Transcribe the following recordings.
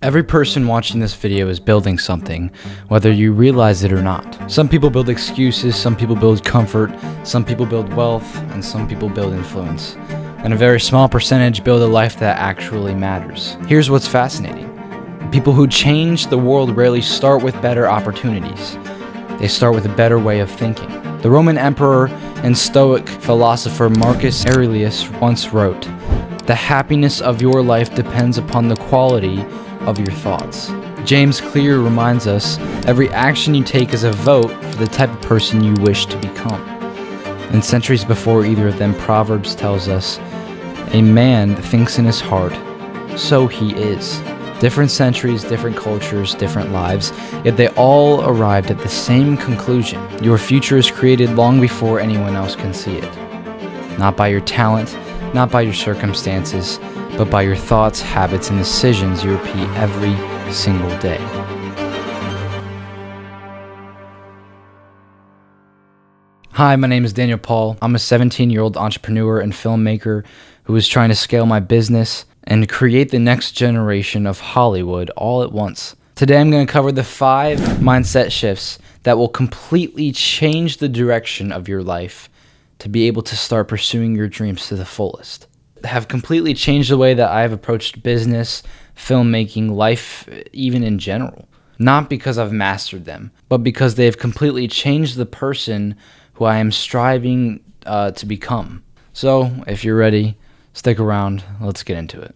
Every person watching this video is building something, whether you realize it or not. Some people build excuses, some people build comfort, some people build wealth, and some people build influence. And a very small percentage build a life that actually matters. Here's what's fascinating. People who change the world rarely start with better opportunities. They start with a better way of thinking. The Roman emperor and Stoic philosopher Marcus Aurelius once wrote, "The happiness of your life depends upon the quality of your thoughts." James Clear reminds us, every action you take is a vote for the type of person you wish to become. And centuries before either of them, Proverbs tells us, "A man thinks in his heart, so he is." Different centuries, different cultures, different lives, yet they all arrived at the same conclusion. Your future is created long before anyone else can see it. Not by your talent, not by your circumstances, but by your thoughts, habits, and decisions you repeat every single day. Hi, my name is Daniel Paul. I'm a 17-year-old entrepreneur and filmmaker who is trying to scale my business and create the next generation of Hollywood all at once. Today I'm going to cover the 5 mindset shifts that will completely change the direction of your life to be able to start pursuing your dreams to the fullest. Have completely changed the way that I have approached business, filmmaking, life, even in general. Not because I've mastered them, but because they have completely changed the person who I am striving to become. So, if you're ready, stick around. Let's get into it.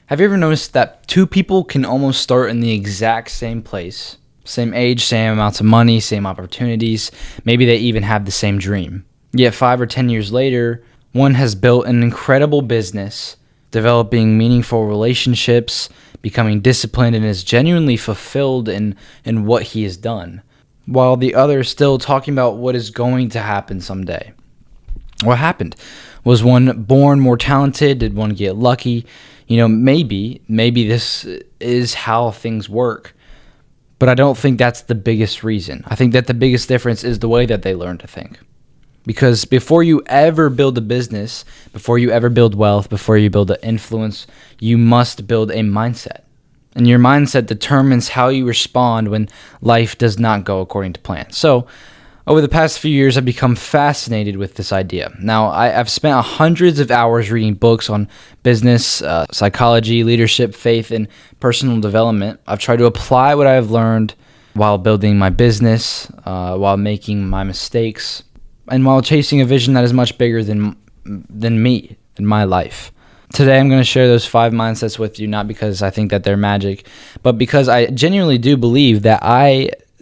Have you ever noticed that 2 people can almost start in the exact same place? Same age, same amounts of money, same opportunities. Maybe they even have the same dream. Yet 5 or 10 years later, one has built an incredible business, developing meaningful relationships, becoming disciplined, and is genuinely fulfilled in what he has done, while the other is still talking about what is going to happen someday. What happened? Was one born more talented? Did one get lucky? Maybe this is how things work. But I don't think that's the biggest reason. I think that the biggest difference is the way that they learn to think. Because before you ever build a business, before you ever build wealth, before you build an influence, you must build a mindset. And your mindset determines how you respond when life does not go according to plan. So, over the past few years, I've become fascinated with this idea. Now, I've spent hundreds of hours reading books on business, psychology, leadership, faith, and personal development. I've tried to apply what I've learned while building my business, while making my mistakes, and while chasing a vision that is much bigger than me, than my life. Today, I'm going to share those 5 mindsets with you, not because I think that they're magic, but because I genuinely do believe that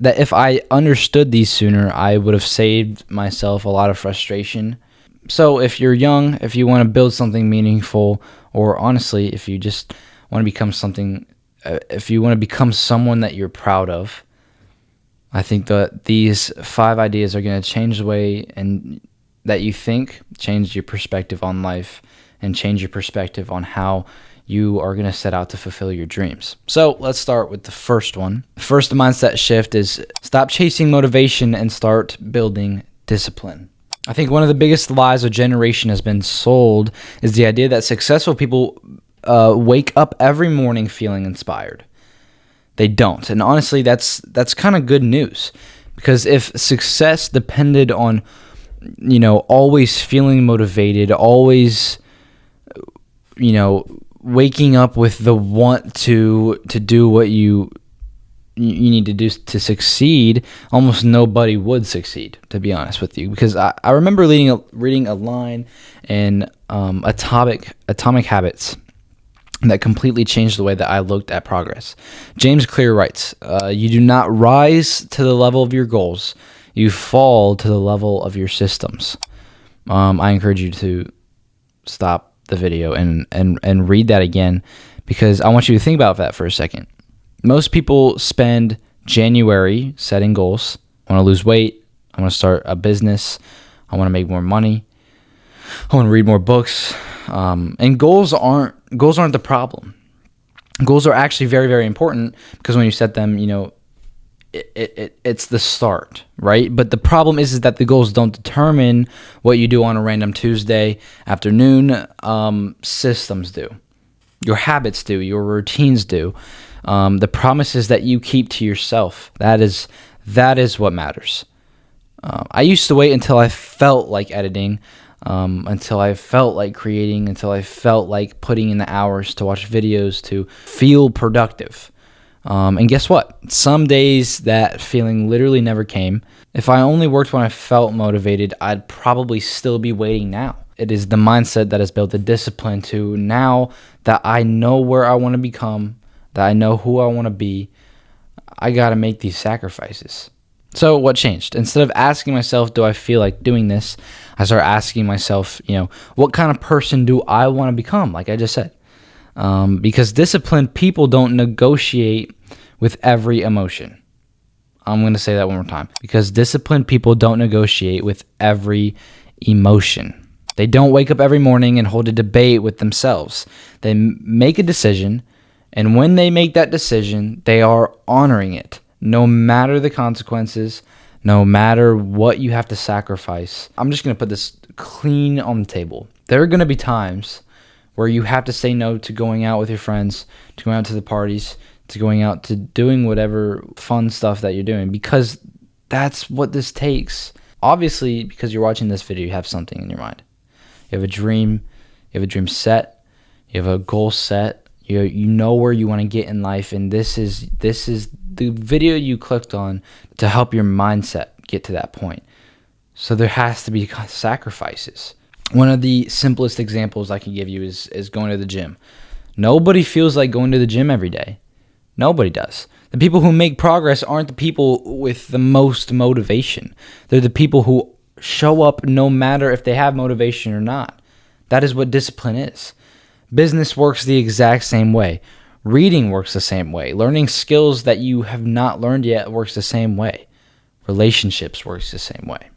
if I understood these sooner, I would have saved myself a lot of frustration. So if you're young, if you want to build something meaningful, or honestly, if you just want to become something, if you want to become someone that you're proud of, I think that these 5 ideas are going to change the way that you think, change your perspective on life, and change your perspective on how you are going to set out to fulfill your dreams. So let's start with the first one. The first mindset shift is stop chasing motivation and start building discipline. I think one of the biggest lies a generation has been sold is the idea that successful people wake up every morning feeling inspired. They don't. And honestly, that's kind of good news, because if success depended on, always feeling motivated, always, waking up with the want to do what you need to do to succeed, almost nobody would succeed, to be honest with you. Because I remember reading a line in Atomic Habits that completely changed the way that I looked at progress. James Clear writes, "You do not rise to the level of your goals, you fall to the level of your systems." I encourage you to stop the video and read that again, because I want you to think about that for a second. Most people spend January setting goals. I want to lose weight. I want to start a business. I want to make more money. I want to read more books. And goals aren't the problem. Goals are actually very, very important, because when you set them, it's the start, right? But the problem is that the goals don't determine what you do on a random Tuesday afternoon. Systems do. Your habits do. Your routines do. The promises that you keep to yourself. That is what matters. I used to wait until I felt like editing, until I felt like creating, until I felt like putting in the hours to watch videos to feel productive. And guess what? Some days that feeling literally never came. If I only worked when I felt motivated, I'd probably still be waiting now. It is the mindset that has built the discipline to now that I know where I want to become, that I know who I want to be, I got to make these sacrifices. So what changed? Instead of asking myself, do I feel like doing this? I started asking myself, what kind of person do I want to become? Like I just said. Because disciplined people don't negotiate with every emotion. I'm going to say that one more time. Because disciplined people don't negotiate with every emotion. They don't wake up every morning and hold a debate with themselves. They make a decision, and when they make that decision, they are honoring it, no matter the consequences, no matter what you have to sacrifice. I'm just going to put this clean on the table. There are going to be times where you have to say no to going out with your friends, to going out to the parties, to going out to doing whatever fun stuff that you're doing, because that's what this takes. Obviously, because you're watching this video, you have something in your mind. You have a dream, you have a dream set, you have a goal set, you know where you want to get in life, and this is the video you clicked on to help your mindset get to that point. So there has to be sacrifices. One of the simplest examples I can give you is going to the gym. Nobody feels like going to the gym every day. Nobody does. The people who make progress aren't the people with the most motivation. They're the people who show up no matter if they have motivation or not. That is what discipline is. Business works the exact same way. Reading works the same way. Learning skills that you have not learned yet works the same way. Relationships works the same way.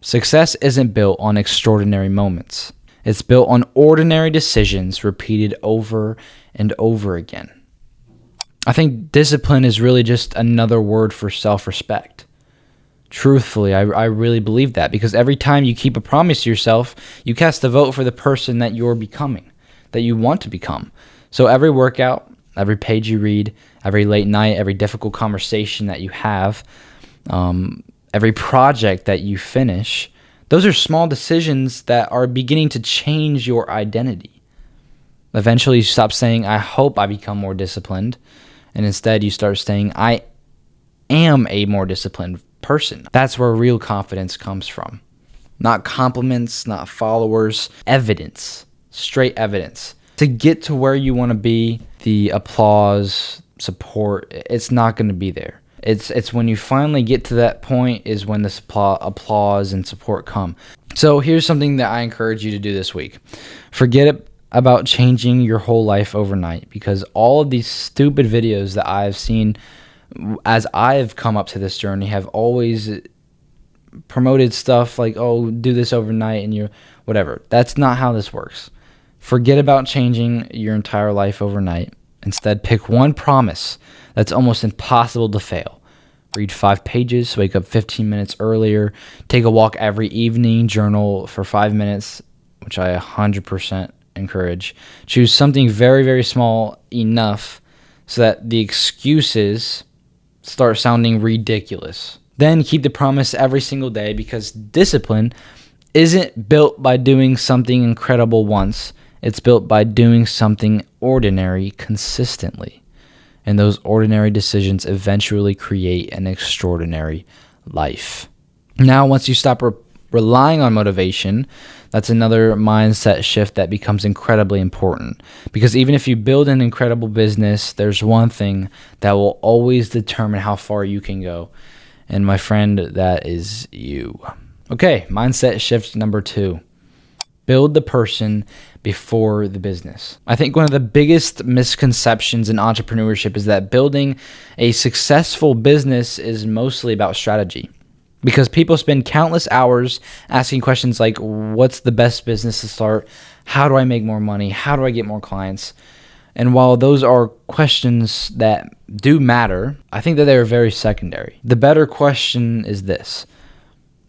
Success isn't built on extraordinary moments. It's built on ordinary decisions repeated over and over again. I think discipline is really just another word for self-respect. Truthfully, I really believe that, because every time you keep a promise to yourself, you cast a vote for the person that you're becoming, that you want to become. So every workout, every page you read, every late night, every difficult conversation that you have, every project that you finish, those are small decisions that are beginning to change your identity. Eventually, you stop saying, I hope I become more disciplined, and instead you start saying, I am a more disciplined person. That's where real confidence comes from. Not compliments, not followers, evidence, straight evidence. To get to where you want to be, the applause, support, it's not going to be there. It's when you finally get to that point is when this applause and support come. So here's something that I encourage you to do this week. Forget about changing your whole life overnight, because all of these stupid videos that I've seen as I've come up to this journey have always promoted stuff like, oh, do this overnight and you're whatever. That's not how this works. Forget about changing your entire life overnight. Instead, pick one promise that's almost impossible to fail. Read 5 pages, wake up 15 minutes earlier, take a walk every evening, journal for 5 minutes, which I 100% encourage. Choose something very, very small enough so that the excuses start sounding ridiculous. Then keep the promise every single day, because discipline isn't built by doing something incredible once. It's built by doing something ordinary consistently. And those ordinary decisions eventually create an extraordinary life. Now, once you stop relying on motivation, that's another mindset shift that becomes incredibly important. Because even if you build an incredible business, there's one thing that will always determine how far you can go. And my friend, that is you. Okay, mindset shift number 2. Build the person before the business. I think one of the biggest misconceptions in entrepreneurship is that building a successful business is mostly about strategy. Because people spend countless hours asking questions like, what's the best business to start? How do I make more money? How do I get more clients? And while those are questions that do matter, I think that they are very secondary. The better question is this: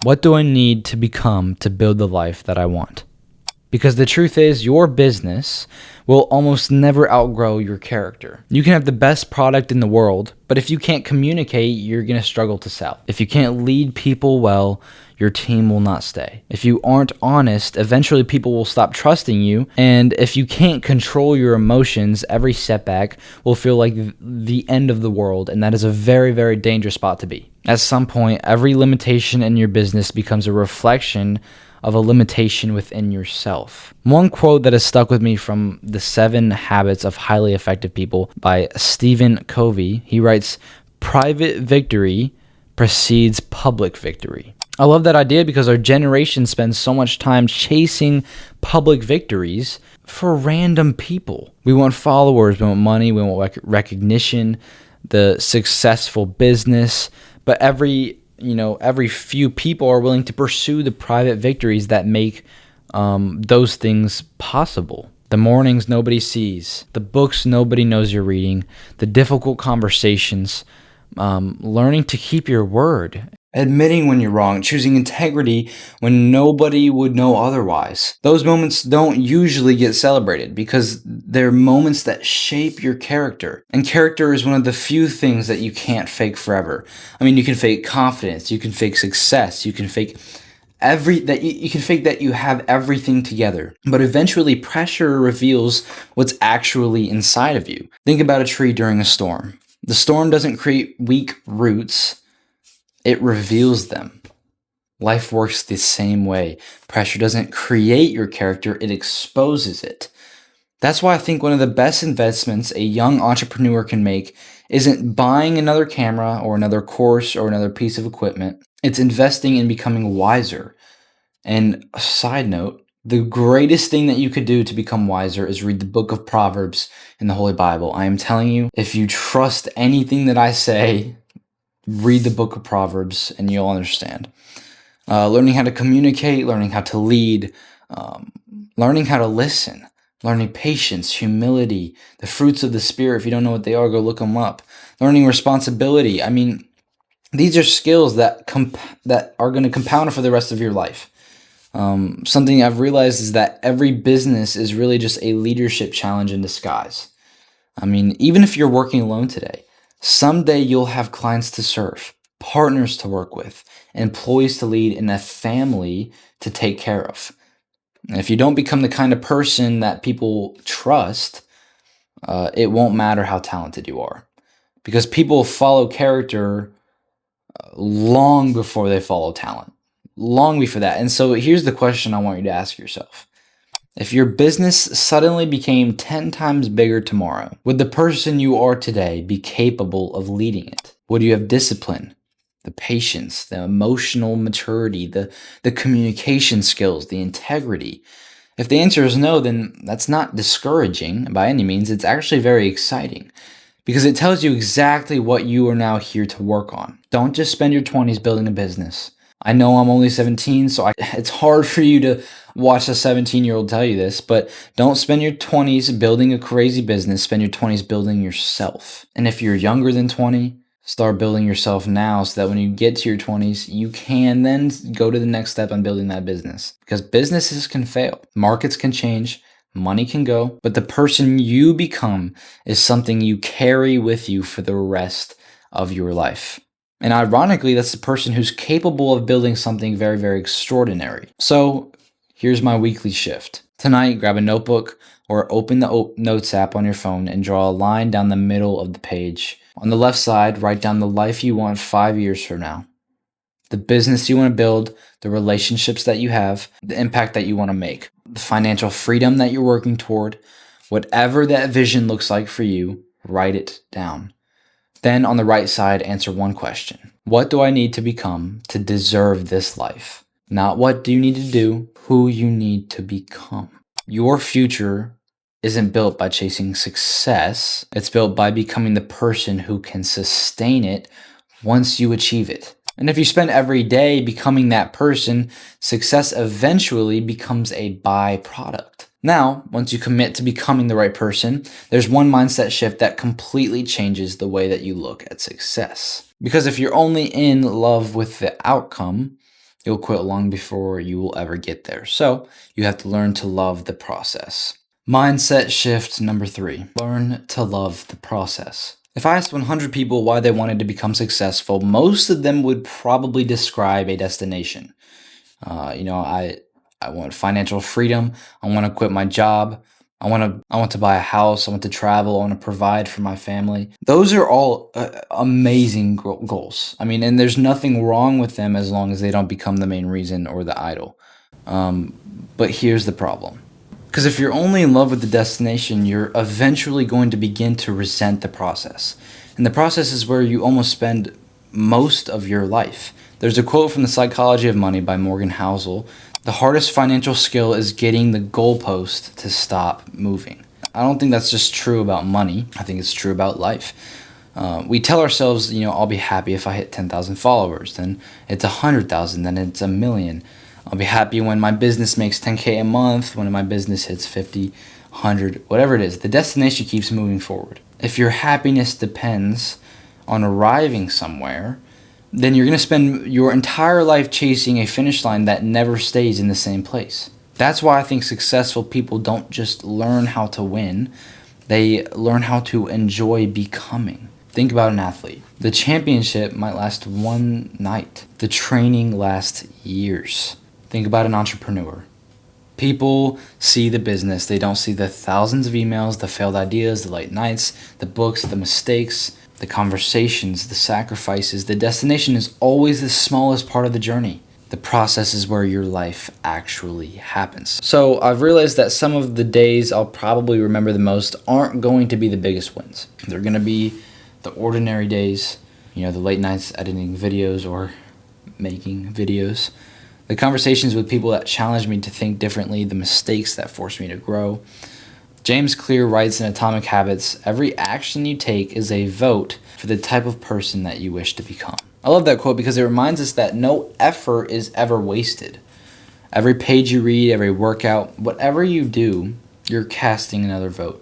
what do I need to become to build the life that I want? Because the truth is, your business will almost never outgrow your character. You can have the best product in the world, but if you can't communicate, you're going to struggle to sell. If you can't lead people well, your team will not stay. If you aren't honest, eventually people will stop trusting you. And if you can't control your emotions, every setback will feel like the end of the world. And that is a very, very dangerous spot to be. At some point, every limitation in your business becomes a reflection of a limitation within yourself. One quote that has stuck with me from The 7 Habits of Highly Effective People by Stephen Covey, he writes, "Private victory precedes public victory." I love that idea because our generation spends so much time chasing public victories for random people. We want followers, we want money, we want recognition, the successful business, but every few people are willing to pursue the private victories that make those things possible. The mornings nobody sees, the books nobody knows you're reading, the difficult conversations, learning to keep your word, admitting when you're wrong, choosing integrity when nobody would know otherwise. Those moments don't usually get celebrated because they're moments that shape your character. And character is one of the few things that you can't fake forever. I mean, you can fake confidence, you can fake success, you can fake you can fake that you have everything together. But eventually pressure reveals what's actually inside of you. Think about a tree during a storm. The storm doesn't create weak roots, it reveals them. Life works the same way. Pressure doesn't create your character, it exposes it. That's why I think one of the best investments a young entrepreneur can make isn't buying another camera or another course or another piece of equipment. It's investing in becoming wiser. And a side note, the greatest thing that you could do to become wiser is read the book of Proverbs in the Holy Bible. I am telling you, if you trust anything that I say, read the book of Proverbs and you'll understand. Learning how to communicate, learning how to lead, learning how to listen, learning patience, humility, the fruits of the Spirit. If you don't know what they are, go look them up. Learning responsibility. I mean, these are skills that are going to compound for the rest of your life. Something I've realized is that every business is really just a leadership challenge in disguise. I mean, even if you're working alone today, someday you'll have clients to serve, partners to work with, employees to lead, and a family to take care of. And if you don't become the kind of person that people trust, it won't matter how talented you are. Because people follow character long before they follow talent. Long before that. And so here's the question I want you to ask yourself. If your business suddenly became 10 times bigger tomorrow, would the person you are today be capable of leading it? Would you have discipline, the patience, the emotional maturity, the communication skills, the integrity? If the answer is no, then that's not discouraging by any means. It's actually very exciting because it tells you exactly what you are now here to work on. Don't just spend your 20s building a business. I know I'm only 17, so it's hard for you to watch a 17-year-old tell you this, but don't spend your 20s building a crazy business. Spend your 20s building yourself. And if you're younger than 20, start building yourself now so that when you get to your 20s, you can then go to the next step on building that business. Because businesses can fail, markets can change, money can go, but the person you become is something you carry with you for the rest of your life. And ironically, that's the person who's capable of building something very, very extraordinary. So here's my weekly shift. Tonight, grab a notebook or open the Notes app on your phone and draw a line down the middle of the page. On the left side, write down the life you want 5 years from now, the business you want to build, the relationships that you have, the impact that you want to make, the financial freedom that you're working toward. Whatever that vision looks like for you, write it down. Then on the right side, answer one question. What do I need to become to deserve this life? Not what do you need to do, who you need to become. Your future isn't built by chasing success. It's built by becoming the person who can sustain it once you achieve it. And if you spend every day becoming that person, success eventually becomes a byproduct. Now, once you commit to becoming the right person, there's one mindset shift that completely changes the way that you look at success. Because if you're only in love with the outcome, you'll quit long before you will ever get there. So you have to learn to love the process. Mindset shift number 3. Learn to love the process. If I asked 100 people why they wanted to become successful, most of them would probably describe a destination. I want financial freedom. I want to quit my job. I want to buy a house. I want to travel. I want to provide for my family. Those are all amazing goals. I mean, and there's nothing wrong with them as long as they don't become the main reason or the idol. But here's the problem. Because if you're only in love with the destination, you're eventually going to begin to resent the process. And the process is where you almost spend most of your life. There's a quote from The Psychology of Money by Morgan Housel. The hardest financial skill is getting the goalpost to stop moving. I don't think that's just true about money. I think it's true about life. We tell ourselves, I'll be happy if I hit 10,000 followers. Then it's 100,000. Then it's 1,000,000. I'll be happy when my business makes 10K a month, when my business hits 50, 100, whatever it is. The destination keeps moving forward. If your happiness depends on arriving somewhere, then you're going to spend your entire life chasing a finish line that never stays in the same place. That's why I think successful people don't just learn how to win, they learn how to enjoy becoming. Think about an athlete. The championship might last one night. The training lasts years. Think about an entrepreneur. People see the business. They don't see the thousands of emails, the failed ideas, the late nights, the books, the mistakes, the conversations, the sacrifices. The destination is always the smallest part of the journey. The process is where your life actually happens. So I've realized that some of the days I'll probably remember the most aren't going to be the biggest wins. They're going to be the ordinary days, the late nights editing videos or making videos. The conversations with people that challenge me to think differently, the mistakes that force me to grow. James Clear writes in Atomic Habits, every action you take is a vote for the type of person that you wish to become. I love that quote because it reminds us that no effort is ever wasted. Every page you read, every workout, whatever you do, you're casting another vote.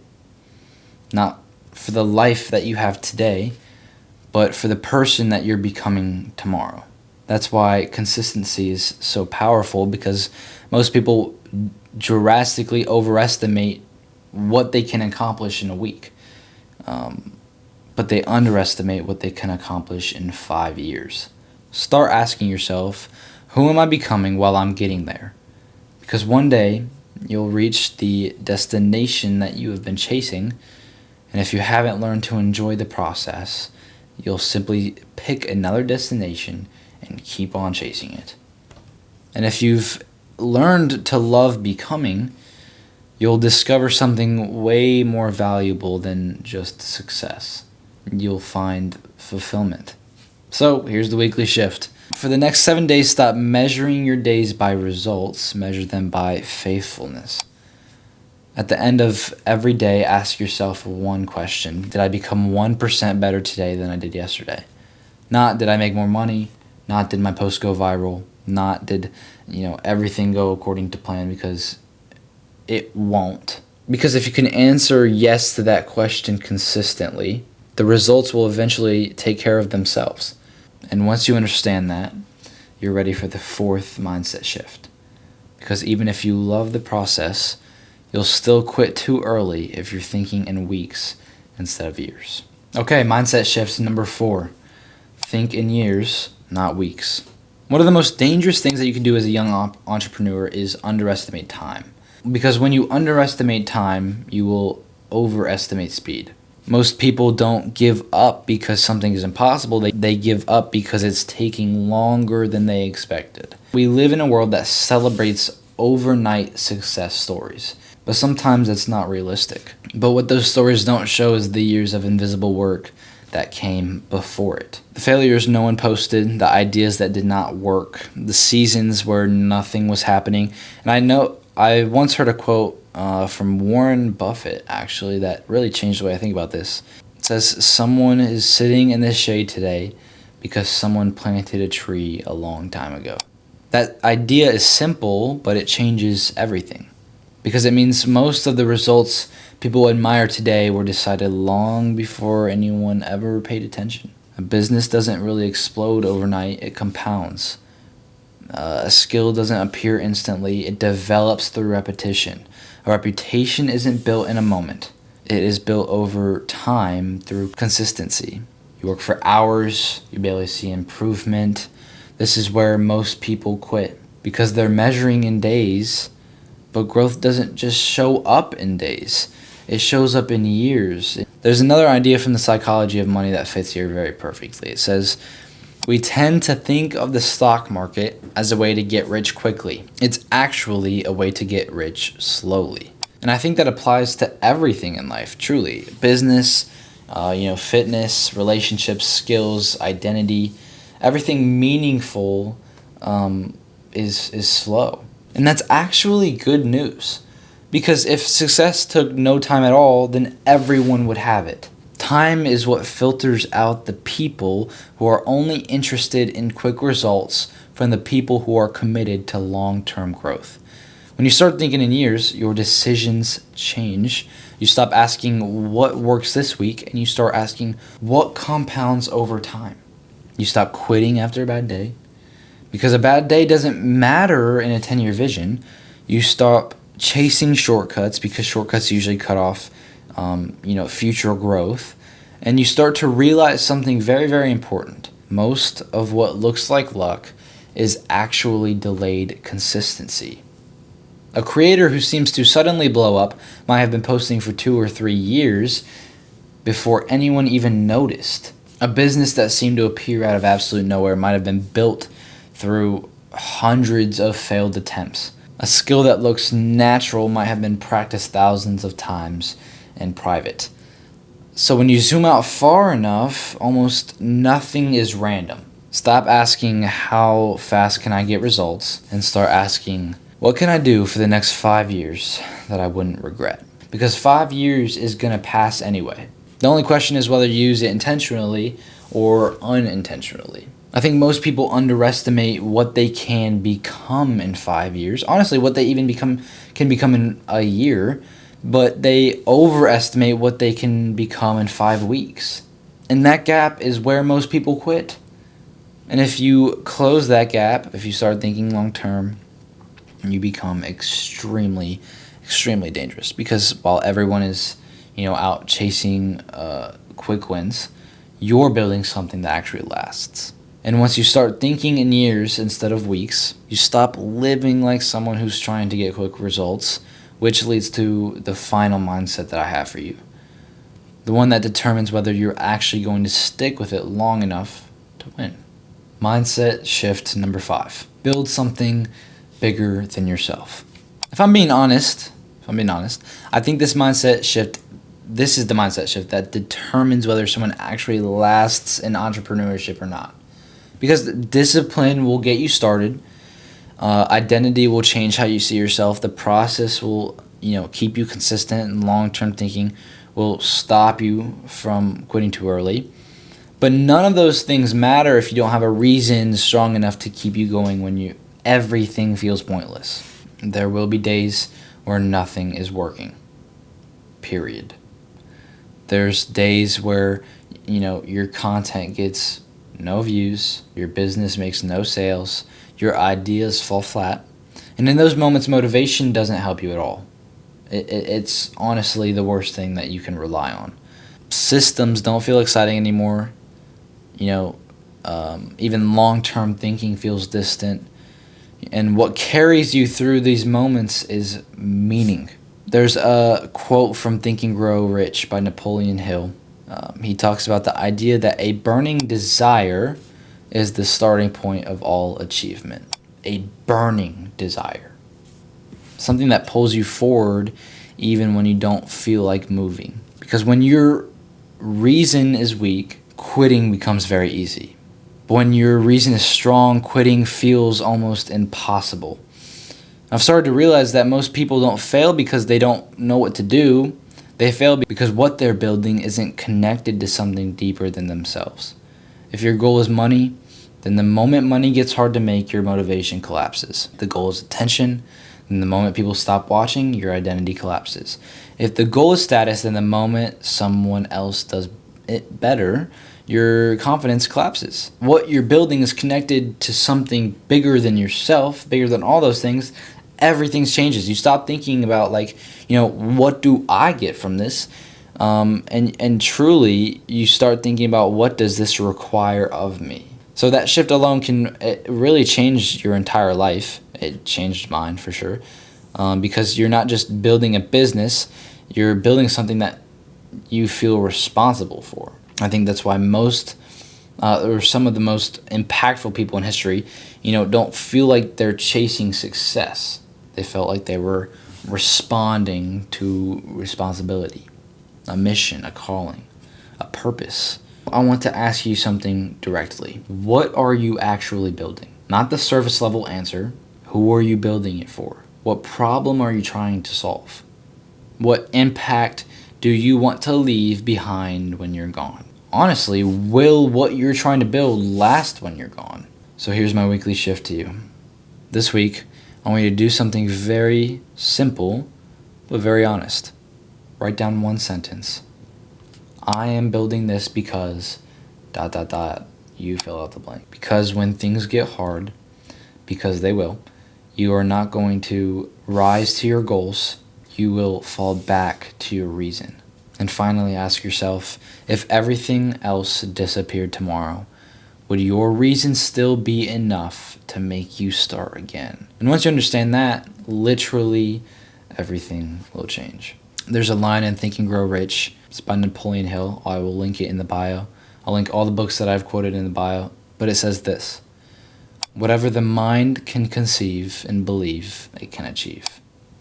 Not for the life that you have today, but for the person that you're becoming tomorrow. That's why consistency is so powerful, because most people drastically overestimate what they can accomplish in a week. But they underestimate what they can accomplish in 5 years. Start asking yourself, who am I becoming while I'm getting there? Because one day you'll reach the destination that you have been chasing, and if you haven't learned to enjoy the process, you'll simply pick another destination and keep on chasing it. And if you've learned to love becoming, you'll discover something way more valuable than just success. You'll find fulfillment. So here's the weekly shift. For the next 7 days, stop measuring your days by results. Measure them by faithfulness. At the end of every day, ask yourself one question. Did I become 1% better today than I did yesterday? Not did I make more money? Not did my post go viral? Not did, everything go according to plan, because it won't. Because if you can answer yes to that question consistently, the results will eventually take care of themselves. And once you understand that, you're ready for the 4th mindset shift. Because even if you love the process, you'll still quit too early if you're thinking in weeks instead of years. Okay, mindset shift number 4. Think in years, not weeks. One of the most dangerous things that you can do as a young entrepreneur is underestimate time. Because when you underestimate time, you will overestimate speed. Most people don't give up because something is impossible. They give up because it's taking longer than they expected. We live in a world that celebrates overnight success stories, but sometimes it's not realistic. But what those stories don't show is the years of invisible work that came before it. The failures no one posted, the ideas that did not work, the seasons where nothing was happening. And I once heard a quote from Warren Buffett, actually, that really changed the way I think about this. It says, someone is sitting in the shade today because someone planted a tree a long time ago. That idea is simple, but it changes everything. Because it means most of the results people admire today were decided long before anyone ever paid attention. A business doesn't really explode overnight, it compounds. A skill doesn't appear instantly, it develops through repetition. A reputation isn't built in a moment, it is built over time through consistency. You work for hours, you barely see improvement. This is where most people quit because they're measuring in days, but growth doesn't just show up in days, it shows up in years. There's another idea from the psychology of money that fits here very perfectly. It says, we tend to think of the stock market as a way to get rich quickly. It's actually a way to get rich slowly. And I think that applies to everything in life, truly. Business, fitness, relationships, skills, identity, everything meaningful is slow. And that's actually good news. Because if success took no time at all, then everyone would have it. Time is what filters out the people who are only interested in quick results from the people who are committed to long-term growth. When you start thinking in years, your decisions change. You stop asking what works this week and you start asking what compounds over time. You stop quitting after a bad day because a bad day doesn't matter in a 10-year vision. You stop chasing shortcuts because shortcuts usually cut off future growth, and you start to realize something very, very important. Most of what looks like luck is actually delayed consistency. A creator who seems to suddenly blow up might have been posting for 2 or 3 years before anyone even noticed. A business that seemed to appear out of absolute nowhere might have been built through hundreds of failed attempts. A skill that looks natural might have been practiced thousands of times in private. So when you zoom out far enough, almost nothing is random. Stop asking how fast can I get results and start asking what can I do for the next 5 years that I wouldn't regret? Because 5 years is going to pass anyway. The only question is whether you use it intentionally or unintentionally. I think most people underestimate what they can become in 5 years. Honestly, what they even can become in a year, but they overestimate what they can become in 5 weeks. And that gap is where most people quit. And if you close that gap, if you start thinking long term, you become extremely, extremely dangerous. Because while everyone is, out chasing quick wins, you're building something that actually lasts. And once you start thinking in years instead of weeks, you stop living like someone who's trying to get quick results, which leads to the final mindset that I have for you. The one that determines whether you're actually going to stick with it long enough to win. Mindset shift number 5. Build something bigger than yourself. If I'm being honest, I think this is the mindset shift that determines whether someone actually lasts in entrepreneurship or not. Because discipline will get you started. Identity will change how you see yourself. The process will, keep you consistent, and long-term thinking will stop you from quitting too early. But none of those things matter if you don't have a reason strong enough to keep you going when everything feels pointless. There will be days where nothing is working. Period. There's days where, your content gets no views, your business makes no sales, your ideas fall flat. And in those moments, motivation doesn't help you at all. It's honestly the worst thing that you can rely on. Systems don't feel exciting anymore. Even long-term thinking feels distant. And what carries you through these moments is meaning. There's a quote from Think and Grow Rich by Napoleon Hill. He talks about the idea that a burning desire is the starting point of all achievement. A burning desire. Something that pulls you forward even when you don't feel like moving. Because when your reason is weak, quitting becomes very easy. But when your reason is strong, quitting feels almost impossible. I've started to realize that most people don't fail because they don't know what to do. They fail because what they're building isn't connected to something deeper than themselves. If your goal is money, then the moment money gets hard to make, your motivation collapses. If the goal is attention, then the moment people stop watching, your identity collapses. If the goal is status, then the moment someone else does it better, your confidence collapses. What you're building is connected to something bigger than yourself, bigger than all those things. Everything changes. You stop thinking about, like, what do I get from this? And truly, you start thinking about, what does this require of me? So that shift alone can really change your entire life. It changed mine for sure, because you're not just building a business, you're building something that you feel responsible for. I think that's why or some of the most impactful people in history, don't feel like they're chasing success. They felt like they were responding to responsibility, a mission, a calling, a purpose. I want to ask you something directly. What are you actually building? Not the surface level answer. Who are you building it for? What problem are you trying to solve? What impact do you want to leave behind when you're gone? Honestly, will what you're trying to build last when you're gone? So here's my weekly shift to you. This week, I want you to do something very simple, but very honest. Write down one sentence. I am building this because ... You fill out the blank. Because when things get hard, because they will, you are not going to rise to your goals. You will fall back to your reason. And finally, ask yourself, if everything else disappeared tomorrow, would your reason still be enough to make you start again? And once you understand that, literally everything will change. There's a line in Think and Grow Rich. It's by Napoleon Hill. I will link it in the bio. I'll link all the books that I've quoted in the bio. But it says this: whatever the mind can conceive and believe, it can achieve.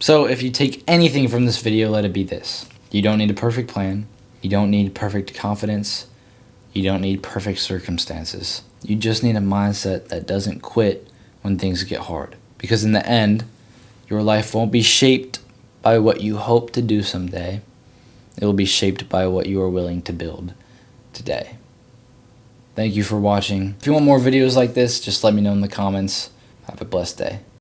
So if you take anything from this video, let it be this. You don't need a perfect plan. You don't need perfect confidence. You don't need perfect circumstances. You just need a mindset that doesn't quit when things get hard. Because in the end, your life won't be shaped by what you hope to do someday. It will be shaped by what you are willing to build today. Thank you for watching. If you want more videos like this, just let me know in the comments. Have a blessed day.